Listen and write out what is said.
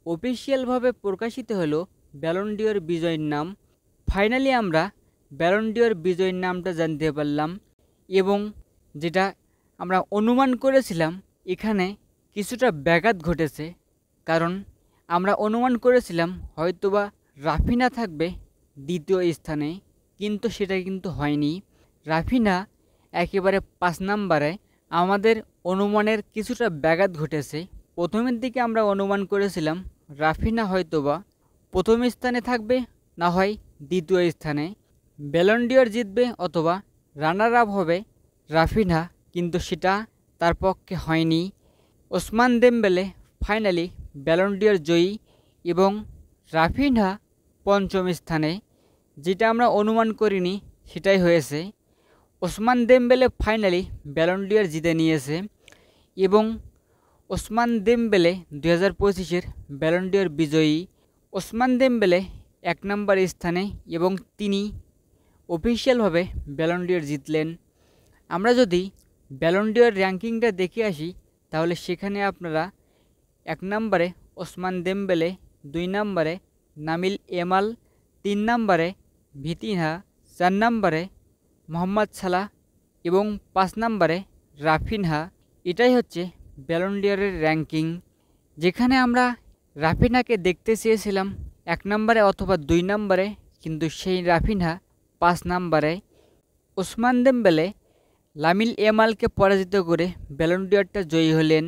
অফিসিয়ালভাবে প্রকাশিত হলো ব্যালন ডি'র বিজয়ীর নাম। ফাইনালি আমরা ব্যালন ডি'র বিজয়ীর নামটা জানতে পারলাম এবং যেটা আমরা অনুমান করেছিলাম এখানে কিছুটা ব্যাঘাত ঘটেছে। কারণ আমরা অনুমান করেছিলাম হয়তোবা রাফিনা থাকবে দ্বিতীয় স্থানে, কিন্তু সেটা কিন্তু হয়নি। রাফিনা একেবারে 5 নম্বরে। আমাদের অনুমানের কিছুটা ব্যাঘাত ঘটেছে। প্রথমের দিকে আমরা অনুমান করেছিলাম রাফিনা হয়তোবা প্রথম স্থানে থাকবে, না হয় দ্বিতীয় স্থানে। ব্যালন ডি'র জিতবে অথবা রানার আপ হবে রাফিনা, কিন্তু সেটা তার পক্ষে হয়নি। ওসমান দেমবেলে ফাইনালি ব্যালন ডি'র জয়ী এবং রাফিনা পঞ্চম স্থানে। যেটা আমরা অনুমান করিনি সেটাই হয়েছে। ওসমান দেমবেলে ফাইনালি ব্যালন ডি'র জিতে নিয়েছে এবং ওসমান দেমবেলে 2025-এর ব্যালন ডি'র বিজয়ী। ওসমান দেমবেলে 1 নম্বর স্থানে এবং তিনি অফিসিয়ালভাবে ব্যালন ডি'র জিতলেন। আমরা যদি ব্যালন ডি'র র্যাঙ্কিংটা দেখে আসি তাহলে সেখানে আপনারা 1 নম্বরে ওসমান দেমবেলে, 2 নম্বরে নামিল এমাল, 3 নম্বরে ভিতিনহা, 4 নম্বরে মোহাম্মদ সালাহ এবং 5 নম্বরে রাফিনহা। এটাই হচ্ছে ব্যালন ডি'রের র্যাঙ্কিং, যেখানে আমরা রাফিনাকে দেখতে চেয়েছিলাম 1 নম্বরে অথবা 2 নম্বরে, কিন্তু সেই রাফিনহা 5 নম্বরে। ওসমান দেমবেলে লামিল এমালকে পরাজিত করে ব্যালন ডি'রটা জয়ী হলেন।